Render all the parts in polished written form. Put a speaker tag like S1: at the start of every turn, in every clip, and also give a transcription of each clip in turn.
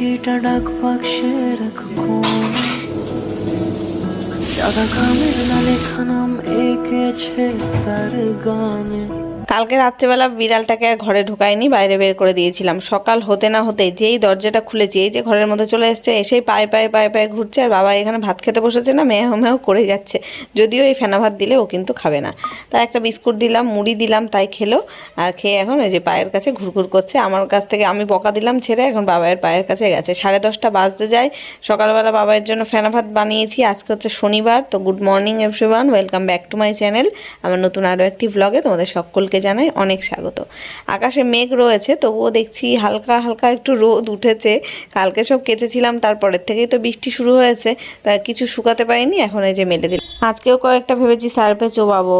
S1: পাখিটা ডাক বাক্সে রাখুন, সাদা খামের লেখা নাম এঁকেছে তার গানে।
S2: কালকে রাত্রেবেলা বিড়ালটাকে আর ঘরে ঢুকাইনি, বাইরে বের করে দিয়েছিলাম। সকাল হতে না হতে যেই দরজাটা খুলেছি, এই যে ঘরের মধ্যে চলে এসছে, এসেই পায়ে পায়ে পায়ে পায়ে ঘুরছে। আর বাবা এখানে ভাত খেতে বসেছে না, মেহ মেহ করে যাচ্ছে। যদিও এই ফেনা ভাত দিলে ও কিন্তু খাবে না। তাই একটা বিস্কুট দিলাম, মুড়ি দিলাম, তাই খেলো। আর খেয়ে এখন এই যে পায়ের কাছে ঘুরঘুর করছে। আমার কাছ থেকে আমি বকা দিলাম ছেড়ে, এখন বাবায়ের পায়ের কাছে গেছে। 10:30 বাজতে যায়। সকালবেলা বাবাইয়ের জন্য ফেনা ভাত বানিয়েছি। আজকে হচ্ছে শনিবার। তো good morning everyone, welcome back to my channel. আমার নতুন আরও একটি ভ্লগে তোমাদের সকলকে জানাই অনেক স্বাগত। আকাশে মেঘ রয়েছে, তবুও দেখছি হালকা হালকা একটু রোদ উঠেছে। কালকে সব কেচেছিলাম, তারপরের থেকেই তো বৃষ্টি শুরু হয়েছে, তা কিছু শুকাতে পারিনি। এখন এই যে মেলে দিলাম। আজকেও কয়েকটা ভেবেছি সার্ফে চোবাবো,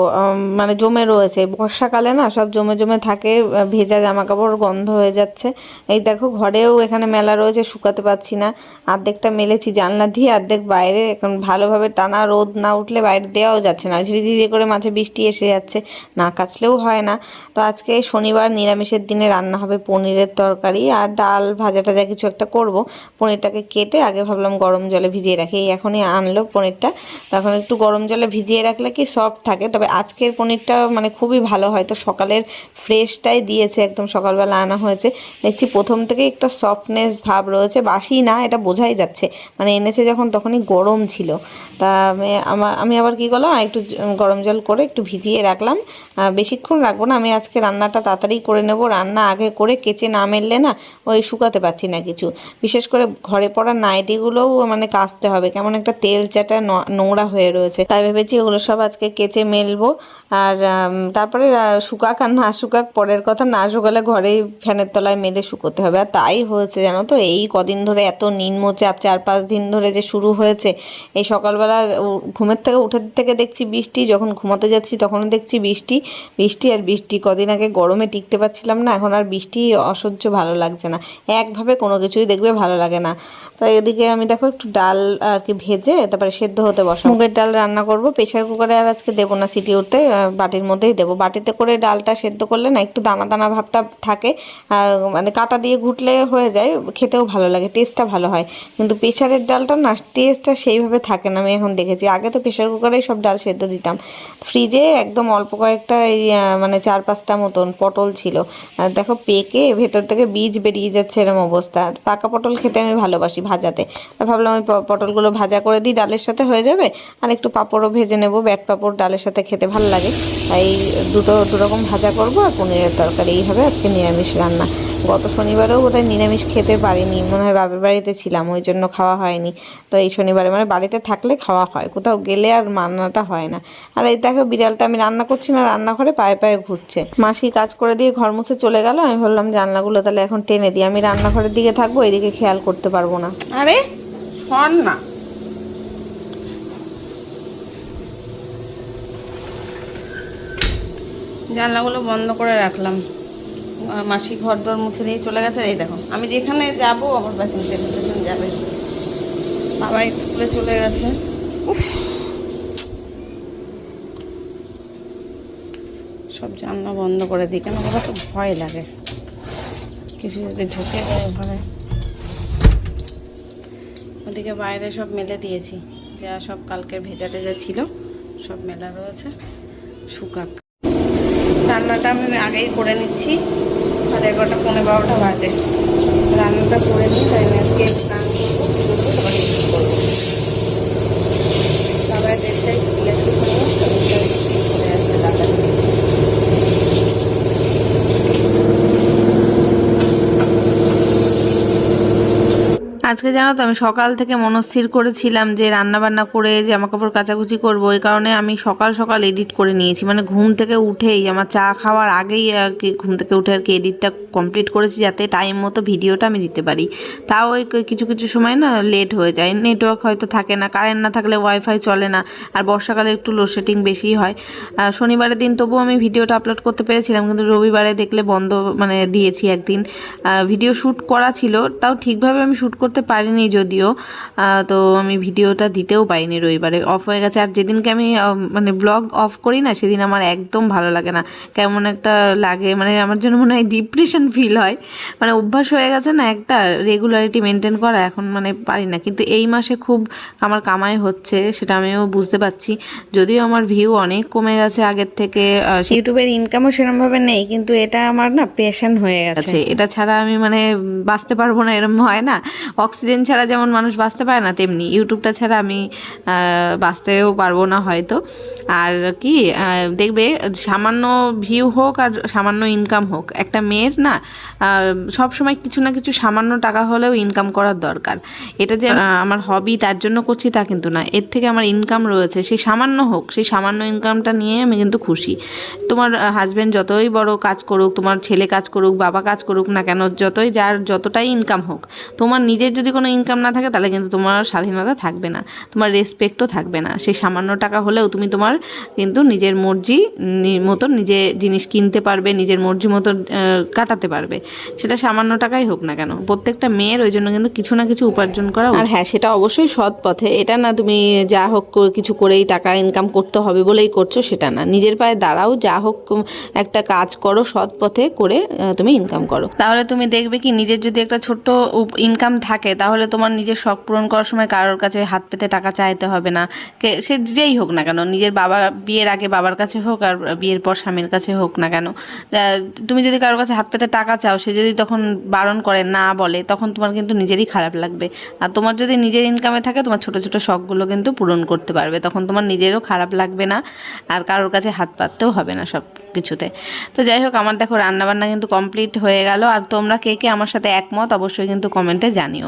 S2: মানে জমে রয়েছে। বর্ষাকালে না সব জমে জমে থাকে, ভেজা জামা কাপড় গন্ধ হয়ে যাচ্ছে। এই দেখো ঘরেও এখানে মেলা রয়েছে, শুকাতে পারছি না। অর্ধেকটা মেলেছি জানলা দিয়ে, অর্ধেক বাইরে। এখন ভালোভাবে টানা রোদ না উঠলে বাইরে দেওয়াও যাচ্ছে না, ধীরে ধীরে করে মাঝে বৃষ্টি এসে যাচ্ছে, না কাচলেও হয় না। তো আজকে শনিবার, নিরামিষের দিনে রান্না হবে পনিরের তরকারি আর ডাল ভাজা টাজা কিছু একটা করব। পনিরটাকে কেটে আগে ভাবলাম গরম জলে ভিজিয়ে রাখি, এই এখনই আনলো পনিরটা। তখন একটু গরম জলে ভিজিয়ে রাখলে কি সফট থাকে। তবে আজকের পনিরটা মানে খুবই ভালো হয়। তো সকালের ফ্রেশটাই দিয়েছে, একদম সকালবেলা আনা হয়েছে। দেখছি প্রথম থেকে একটা সফটনেস ভাব রয়েছে, বাসি না এটা বোঝাই যাচ্ছে। মানে এনেছে যখন তখনই গরম ছিল। তা আমি আবার কি করলাম, একটু গরম জল করে একটু ভিজিয়ে রাখলাম। বেশিক্ষণ রাখবো না, আমি আজকে রান্নাটা তাড়াতাড়ি করে নেব। রান্না আগে করে কেচে না মেললে না ওই শুকাতে পারছি না কিছু। বিশেষ করে ঘরে পড়া নাইটিগুলোও মানে কাচতে হবে, কেমন একটা তেল চাটা নোংরা হয়ে রয়েছে। তাই ভেবেছি ওগুলো সব আজকে কেচে মেলবো। আর তারপরে শুকাক আর না শুকাক পরের কথা, না শুকালে ঘরেই ফ্যানের তলায় মেলে শুকোতে হবে। আর তাই হয়েছে জানো তো, এই কদিন ধরে এত নিম্নচাপ, 4-5 দিন ধরে যে শুরু হয়েছে। এই সকালবেলা ঘুমের থেকে উঠে থেকে দেখছি বৃষ্টি, যখন ঘুমাতে যাচ্ছি তখনও দেখছি বৃষ্টি বৃষ্টি আর বৃষ্টি। কদিন আগে গরমে টিকতে পারছিলাম না, এখন আর বৃষ্টি অসহ্য ভালো লাগছে না। একভাবে কোনো কিছুই দেখবে ভালো লাগে না। তাই এদিকে আমি দেখো একটু ডাল আর কি ভেজে তারপরে সেদ্ধ হতে বসাবো। মুগের ডাল রান্না করব। প্রেশার কুকারে আর আজকে দেবো না সিটি উঠতে, বাটির মধ্যেই দেবো। বাটিতে করে ডালটা সেদ্ধ করলে না একটু দানা দানা ভাবটা থাকে, মানে কাঁটা দিয়ে ঘুটলে হয়ে যায়, খেতেও ভালো লাগে, টেস্টটা ভালো হয়। কিন্তু প্রেশারের ডালটা না টেস্টটা সেইভাবে থাকে না, আমি এখন দেখেছি। আগে তো প্রেশার কুকারেই সব ডাল সেদ্ধ দিতাম। ফ্রিজে একদম অল্প কয়েকটা এই মানে 4-5টা মতন পটল ছিল। আর দেখো পেকে ভেতর থেকে বীজ বেরিয়ে যাচ্ছে, এরকম অবস্থা। পাকা পটল খেতে আমি ভালোবাসি ভাজাতে। ভাবলাম আমি পটলগুলো ভাজা করে দিই, ডালের সাথে হয়ে যাবে। আর একটু পাঁপড়ও ভেজে নেব, ব্যাট পাঁপড় ডালের সাথে খেতে ভালো লাগে। তাই দুরকম ভাজা করব। আর পনিরের তরকারি, এই হবে আজকে নিরামিষ রান্না। গত শনিবারেও বোধহয় নিরামিষ খেতে পারিনি, মনে হয় বাপের বাড়িতে ছিলাম, ওই জন্য খাওয়া হয়নি। তো এই শনিবারে মানে বাড়িতে থাকলে খাওয়া হয়, কোথাও গেলে আর মান্নাটা হয় না। আর এই দেখো বিড়ালটা, আমি রান্না করছি না, রান্নাঘরে পায়ে পায়ে ঘুরছে। মাসি কাজ করে দিয়ে ঘর মুছে চলে গেল। আমি ভাবলাম জানলাগুলো তাহলে এখন টেনে দিই, আমি রান্নাঘরের দিকে থাকবো, এদিকে খেয়াল করতে পারবো না।
S3: আরে শোন না, জানলাগুলো বন্ধ করে রাখলাম। মাসি ঘর দর মুছে দিয়ে চলে গেছে। এই দেখো আমি যেখানে যাবো আমার পেছন পেছন যাবে। বাবা স্কুলে চলে গেছে। উফ, সব জানলা বন্ধ করে দিই কেন, ওরা তো ভয় লাগে কিছু যদি ঢুকে যায় ঘরে। ওদিকে বাইরে সব মেলে দিয়েছি, যা সব কালকের ভেজা টেজা ছিল সব মেলা রয়েছে, শুকাক। রান্নাটা আমি আগেই করে নিচ্ছি, 11:30 12টা বাজে। রান্নাটা করে নিই, তাই আমি আজকে স্নান করবো, তারপরে এডিট করবো। সবাই দেশটাই ইলেকট্রিক করে আসছে দাদা। আজকে জানো তো আমি সকাল থেকে মনস্থির করেছিলাম যে রান্না বান্না করে জামা কাপড় কাচাকুচি করবো। এই কারণে আমি সকাল সকাল এডিট করে নিয়েছি, মানে ঘুম থেকে উঠেই আমার চা খাওয়ার আগেই আর কি ঘুম থেকে উঠে আর কি এডিটটা কমপ্লিট করেছি, যাতে টাইম মতো ভিডিওটা আমি দিতে পারি। তাও ওই কিছু কিছু সময় না লেট হয়ে যায়, নেটওয়ার্ক হয়তো থাকে না, কারেন্ট না থাকলে ওয়াইফাই চলে না। আর বর্ষাকালে একটু লোডশেডিং বেশি হয়। শনিবারের দিন তবুও আমি ভিডিওটা আপলোড করতে পেরেছিলাম, কিন্তু রবিবারে দেখলে বন্ধ মানে দিয়েছি একদিন। ভিডিও শ্যুট করা ছিল, তাও ঠিকভাবে আমি শ্যুট করতে পারিনি যদিও, তো আমি ভিডিওটা দিতেও পারিনি, রবিবারে অফ হয়ে গেছে। আর যেদিনকে আমি মানে ব্লগ অফ করি না সেদিন আমার একদম ভালো লাগে না, কেমন একটা লাগে, মানে আমার জন্য মনে হয় ডিপ্রেশন ফিল হয়। মানে অভ্যাস হয়ে গেছে না একটা রেগুলারিটি মেনটেন করা, এখন মানে পারি না। কিন্তু এই মাসে খুব আমার কামাই হচ্ছে, সেটা আমিও বুঝতে পারছি। যদিও আমার ভিউ অনেক কমে গেছে আগের থেকে,
S2: ইউটিউবের ইনকামও সেরকমভাবে নেই, কিন্তু এটা আমার না প্যাশন হয়ে গেছে।
S3: এটা ছাড়া আমি মানে বাঁচতে পারবো না, এরকম হয় না? অক্সিজেন ছাড়া যেমন মানুষ বাঁচতে পারে না, তেমনি ইউটিউবটা ছাড়া আমি বাঁচতেও পারবো না হয়তো। আর কি দেখবে, সামান্য ভিউ হোক আর সামান্য ইনকাম হোক, একটা মেয়ের না সব সময় কিছু না কিছু সামান্য টাকা হলেও ইনকাম করার দরকার। এটা যে আমার হবি তার জন্য করছি তা কিন্তু না, এর থেকে আমার ইনকাম রয়েছে, সেই সামান্য হোক, সেই সামান্য ইনকামটা নিয়ে আমি কিন্তু খুশি। তোমার হাজব্যান্ড যতই বড় কাজ করুক, তোমার ছেলে কাজ করুক, বাবা কাজ করুক না কেন, যার যতটাই ইনকাম হোক, তোমার নিজের যদি কোনো ইনকাম না থাকে তাহলে কিন্তু তোমার স্বাধীনতা থাকবে না, তোমার রেসপেক্টও থাকবে না। সেই সামান্য টাকা হলেও তুমি তোমার কিন্তু নিজের মর্জি মতন নিজে জিনিস কিনতে পারবে, নিজের মর্জি মতো কাটাতে পারবে, সেটা সামান্য টাকাই হোক না কেন। প্রত্যেকটা মেয়ের ওই জন্য কিন্তু কিছু না কিছু উপার্জন করা, আর হ্যাঁ সেটা অবশ্যই সৎ পথে। এটা না তুমি যা হোক কিছু করেই টাকা ইনকাম করতে হবে বলেই করছো, সেটা না। নিজের পায়ে দাঁড়াও, যা হোক একটা কাজ করো, সৎ পথে করে তুমি ইনকাম করো, তাহলে তুমি দেখবে কি নিজের যদি একটা ছোট্ট ইনকাম থাকে, তাহলে তোমার নিজের শখ পূরণ করার সময় কারোর কাছে হাত পেতে টাকা চাইতে হবে না। সে যেই হোক না কেন, নিজের বাবা, বিয়ের আগে বাবার কাছে হোক আর বিয়ের পর স্বামীর কাছে হোক না কেন, তুমি যদি কারোর কাছে হাত পেতে টাকা চাও, সে যদি তখন বারণ করে, না বলে, তখন তোমার কিন্তু নিজেরই খারাপ লাগবে। আর তোমার যদি নিজের ইনকামে থাকে, তোমার ছোট ছোট শখগুলো কিন্তু পূরণ করতে পারবে, তখন তোমার নিজেরও খারাপ লাগবে না, আর কারোর কাছে হাত পাততেও হবে না সব কিছুতে। তো যাই হোক, আমার দেখো রান্নাবান্না কিন্তু কমপ্লিট হয়ে গেল। আর তোমরা কে কে আমার সাথে একমত অবশ্যই কিন্তু কমেন্টে জানিও।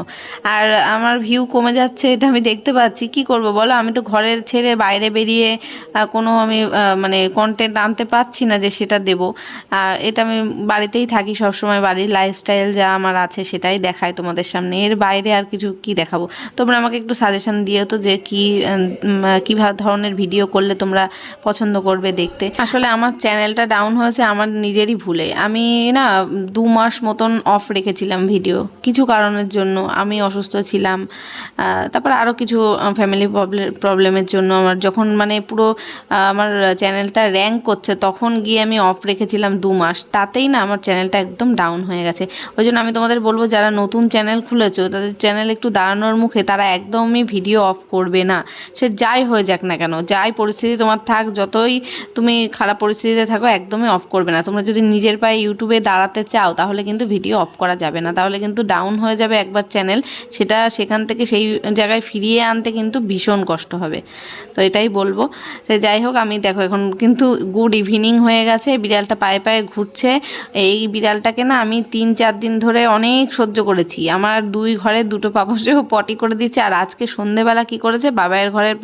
S3: আর আমার ভিউ কমে যাচ্ছে, এটা আমি দেখতে পাচ্ছি, কি করব বলো? আমি তো ঘরের ছেড়ে বাইরে বেরিয়ে কোনো আমি মানে কন্টেন্ট আনতে পারছি না যে সেটা দেব। আর এটা আমি বাড়িতেই থাকি সবসময়, বাড়ির লাইফস্টাইল যা আমার আছে সেটাই দেখাই তোমাদের সামনে, এর বাইরে আর কিছু কি দেখাবো? তোমরা আমাকে একটু সাজেশন দিও তো, যে কি ধরনের ভিডিও করলে তোমরা পছন্দ করবে দেখতে। আসলে আমার চ্যানেলটা ডাউন হয়েছে আমার নিজেরই ভুলে। আমি না 2 মাস মতন অফ রেখেছিলাম ভিডিও, কিছু কারণের জন্য। আমি অসুস্থ ছিলাম, তারপর আরও কিছু ফ্যামিলি প্রবলেমের জন্য। আমার যখন মানে পুরো আমার চ্যানেলটা র্যাঙ্ক করছে, তখন গিয়ে আমি অফ রেখেছিলাম 2 মাস, তাতেই না আমার চ্যানেলটা একদম ডাউন হয়ে গেছে। ওই জন্য আমি তোমাদের বলবো, যারা নতুন চ্যানেল খুলেছো, তাদের চ্যানেল একটু দাঁড়ানোর মুখে, তারা একদমই ভিডিও অফ করবে না। সে যাই হয়ে যাক না কেন, যাই পরিস্থিতি তোমার থাক, যতই তুমি খারাপ পরিস্থিতিতে থাকো, একদমই অফ করবে না। তোমরা যদি নিজের পায়ে ইউটিউবে দাঁড়াতে চাও, তাহলে কিন্তু ভিডিও অফ করা যাবে না, তাহলে কিন্তু ডাউন হয়ে যাবে একবার চ্যানেল। সেখান থেকে সেই জায়গায় ফিরিয়ে আনতে কিন্তু ভীষণ কষ্ট হবে। তো এটাই বলবো। তো যাই হোক, আমি দেখো এখন কিন্তু গুড ইভিনিং হয়ে গেছে, বিড়ালটা পায়ে পায়ে ঘুরছে। এই বিড়ালটাকে না আমি 3-4 দিন ধরে অনেক সহ্য করেছি। আমার 2 ঘরে 2টো পাপসেও পটি করে দিচ্ছে। আর আজকে সন্ধেবেলা কি করেছে, বাবাইয়ের ঘরের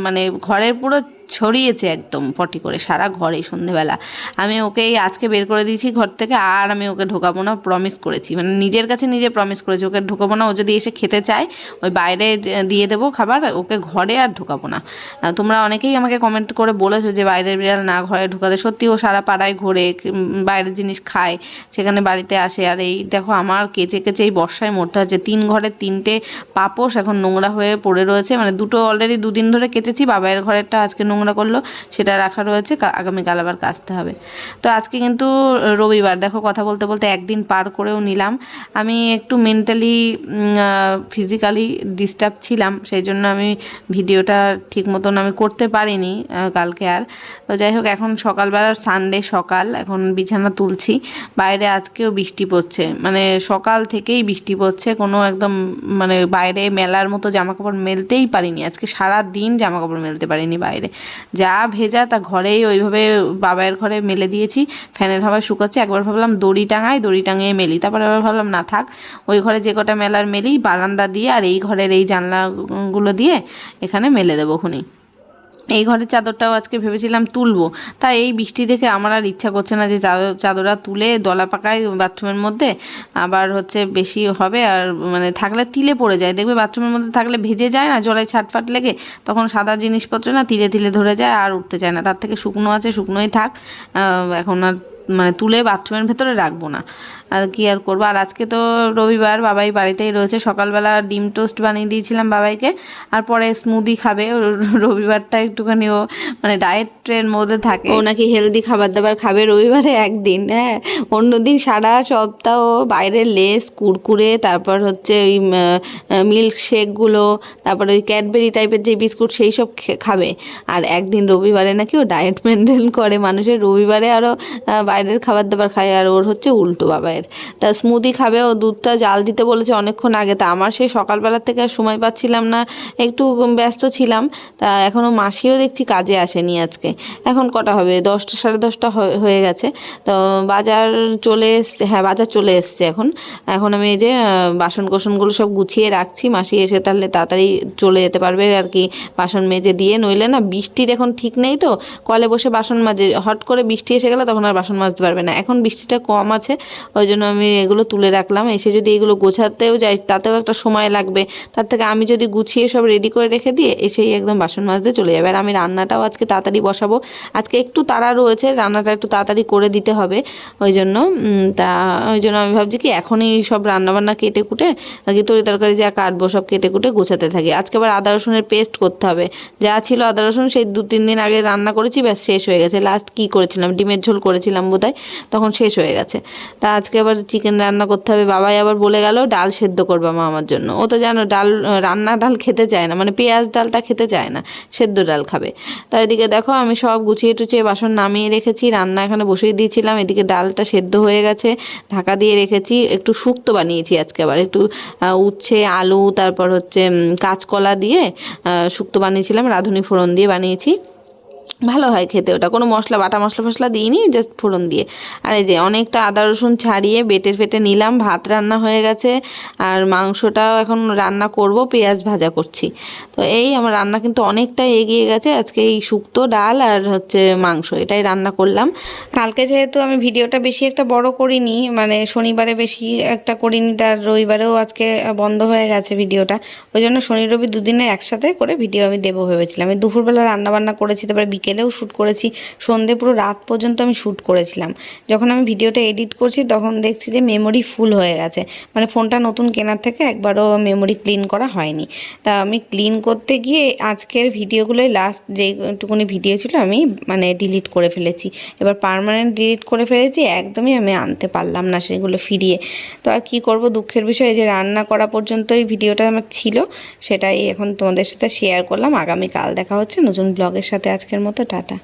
S3: মানে ঘরের পুরো ছড়িয়েছে একদম পটি করে সারা ঘরে সন্ধেবেলা। আমি ওকে আজকে বের করে দিয়েছি ঘর থেকে, আর আমি ওকে ঢোকাবো না, প্রমিস করেছি, মানে নিজের কাছে নিজে প্রমিস করেছি, ওকে ঢোকাবো না। ও যদি এসে খেতে চায়, ওই বাইরে দিয়ে দেবো খাবার, ওকে ঘরে আর ঢোকাবো না। তোমরা অনেকেই আমাকে কমেন্ট করে বলেছো যে বাইরের বিড়াল না ঘরে ঢোকাতে। সত্যি ও সারা পাড়ায় ঘোরে, বাইরের জিনিস খায়, সেখানে বাড়িতে আসে। আর এই দেখো, আমার কেচে কেচে এই বর্ষায় মরতে হচ্ছে। 3 ঘরের 3টে পাপোশ এখন নোংরা হয়ে পড়ে রয়েছে, মানে 2টো অলরেডি 2 দিন ধরে কেচেছি, বাবাইয়ের ঘরেরটা আজকে নোংরা করলো, সেটা রাখা রয়েছে, আগামীকাল আবার কাচতে হবে। তো আজকে কিন্তু রবিবার, দেখো কথা বলতে বলতে একদিন পার করেও নিলাম। আমি একটু মেন্টালি ফিজিক্যালি ডিস্টার্ব ছিলাম, সেই জন্য আমি ভিডিওটা ঠিক মতন আমি করতে পারিনি কালকে আর। তো যাই হোক, এখন সকালবেলার সানডে সকাল, এখন বিছানা তুলছি। বাইরে আজকেও বৃষ্টি পড়ছে, মানে সকাল থেকেই বৃষ্টি পড়ছে, কোনো একদম মানে বাইরে মেলার মতো জামাকাপড় মেলতেই পারিনি আজকে, সারা দিন জামাকাপড় মেলতে পারিনি। বাইরে যা ভেজা তা ঘরেই ওইভাবে বাবাইয়ের ঘরে মেলে দিয়েছি, ফ্যানের হাওয়ায় শুকাচ্ছে। একবার ভাবলাম দড়ি টাঙিয়ে মেলি, তারপরে আবার ভাবলাম না থাক, ওই ঘরে যে কটা মেলার মেলি বারান্দা দিয়ে, আর এই ঘরের এই জানলাগুলো দিয়ে এখানে মেলে দেবো খুনি। এই ঘরের চাদরটাও আজকে ভেবেছিলাম তুলবো, তাই এই বৃষ্টি দেখে আমার আর ইচ্ছা করছে না যে চাদরটা তুলে দলা পাকায় বাথরুমের মধ্যে। আবার হচ্ছে বেশি হবে, আর মানে থাকলে তিলে পড়ে যায়, দেখবে বাথরুমের মধ্যে থাকলে ভেজে যায় না, জলে ছাটফাট লেগে, তখন সাদা জিনিসপত্র না তিলে তিলে ধরে যায়, আর উঠতে চায় না। তার থেকে শুকনো আছে, শুকনোই থাক, এখন আর মানে তুলে বাথরুমের ভেতরে রাখবো না। আর কি আর করবো। আর আজকে তো রবিবার, বাবাই বাড়িতেই রয়েছে। সকালবেলা ডিম টোস্ট বানিয়ে দিয়েছিলাম বাবাইকে, আর পরে স্মুদি খাবে। রবিবারটা একটুখানি ও মানে ডায়েটের মধ্যে থাকে, ও নাকি হেলদি খাবার দাবার খাবে রবিবারে একদিন। হ্যাঁ, অন্যদিন সারা সপ্তাহ বাইরের লেস, কুরকুরে, তারপর হচ্ছে ওই মিল্ক শেকগুলো, তারপর ওই ক্যাডবেরি টাইপের যে বিস্কুট সেই সব খাবে। আর একদিন রবিবারে নাকি ও ডায়েট মেনটেন করে। মানুষের রবিবারে আরও বাইরের খাবার দাবার খায়, আর ওর হচ্ছে উল্টো বাবাইয়ের। তা স্মুদি খাবে, ও দুধটা জাল দিতে বলেছে অনেকক্ষণ আগে। তা আমার সেই সকালবেলার থেকে আর সময় পাচ্ছিলাম না, একটু ব্যস্ত ছিলাম। তা এখনও মাসিও দেখছি কাজে আসেনি আজকে। এখন কটা হবে, 10টা 10:30 হয়ে গেছে। তো বাজার চলে এসছে, হ্যাঁ বাজার চলে এসছে। এখন আমি এই যে বাসন কোসনগুলো সব গুছিয়ে রাখছি, মাসি এসে তাহলে তাড়াতাড়ি চলে যেতে পারবে আর কি বাসন মেজে দিয়ে। নইলে না বৃষ্টির এখন ঠিক নেই, তো কলে বসে বাসন মাজে, হট করে বৃষ্টি এসে গেলে তখন আর বাসন মাজতে পারবে না। এখন বৃষ্টিটা কম আছে, ওই জন্য আমি এগুলো তুলে রাখলাম। এসে যদি এগুলো গোছাতেও যাই তাতেও একটা সময় লাগবে, তার থেকে আমি যদি গুছিয়ে সব রেডি করে রেখে দিয়ে এসেই একদম বাসন মাজতে চলে যাবে। আর আমি রান্নাটাও আজকে তাড়াতাড়ি বসাবো, আজকে একটু তাড়া রয়েছে, রান্নাটা একটু তাড়াতাড়ি করে দিতে হবে। ওই জন্য আমি ভাবছি কি এখনই সব রান্নাবান্না কেটে কুটে আর কি তরি তরকারি যা কাটবো সব কেটে কুটে গোছাতে থাকি। আজকে আবার আদা রসুনের পেস্ট করতে হবে, যা ছিল আদা রসুন সেই 2-3 দিন আগে রান্না করেছি, ব্যাস শেষ হয়ে গেছে। লাস্ট কি করেছিলাম, ডিমের ঝোল করেছিলাম বোধহয়, তখন শেষ হয়ে গেছে। তা আজকে আবার চিকেন রান্না করতে হবে। বাবাই আবার বলে গেল ডাল সেদ্ধ করবা মা আমার জন্য। ও তো জানো রান্না ডাল খেতে চায় না, মানে পেঁয়াজ ডালটা খেতে চায় না, সেদ্ধ ডাল খাবে। তা এদিকে দেখো আমি সব গুছিয়ে টুচিয়ে বাসন নামিয়ে রেখেছি, রান্না এখানে বসিয়ে দিয়েছিলাম। এদিকে ডালটা সেদ্ধ হয়ে গেছে, ঢাকা দিয়ে রেখেছি। একটু শুক্তো বানিয়েছি আজকে, আবার একটু উচ্ছে, আলু, তারপর হচ্ছে কাঁচকলা দিয়ে শুক্তো বানিয়েছিলাম, রাঁধুনি ফোড়ন দিয়ে বানিয়েছি। ভালো হয় খেতে, ওটা কোনো বাটা মশলা ফসলা দিইনি, জাস্ট ফোড়ন দিয়ে। আর এই যে অনেকটা আদা রসুন ছাড়িয়ে বেটে ফেটে নিলাম। ভাত রান্না হয়ে গেছে, আর মাংসটাও এখন রান্না করব, পেঁয়াজ ভাজা করছি। তো এই আমার রান্না কিন্তু অনেকটা এগিয়ে গেছে। আজকে এই শুক্তো, ডাল আর হচ্ছে মাংস, এটাই রান্না করলাম।
S2: কালকে যেহেতু আমি ভিডিওটা বেশি একটা বড় করিনি, মানে শনিবারে বেশি একটা করিনি, তার রবিবারেও আজকে বন্ধ হয়ে গেছে ভিডিওটা, ওই জন্য শনি রবি দুদিনে একসাথে করে ভিডিও আমি দেবো ভেবেছিলাম। আমি দুপুরবেলা রান্নাবান্না করেছি, তারপরে বিকেলেও শ্যুট করেছি, সন্ধে পুরো রাত পর্যন্ত আমি শ্যুট করেছিলাম। যখন আমি ভিডিওটা এডিট করছি তখন দেখছি যে মেমোরি ফুল হয়ে গেছে, মানে ফোনটা নতুন কেনার থেকে একবারও মেমোরি ক্লিন করা হয়নি। তা আমি ক্লিন করতে গিয়ে আজকের ভিডিওগুলোই লাস্ট যেটুকুনি ভিডিও ছিল আমি মানে ডিলিট করে ফেলেছি। এবার পার্মানেন্ট ডিলিট করে ফেলেছি, একদমই আমি আনতে পারলাম না সেগুলো ফিরিয়ে। তো আর কি করব, দুঃখের বিষয় যে রান্না করা পর্যন্তই ভিডিওটা আমার ছিল, সেটাই এখন তোমাদের সাথে শেয়ার করলাম। আগামীকাল দেখা হচ্ছে নতুন ব্লগের সাথে। আজকের মতো টাটা।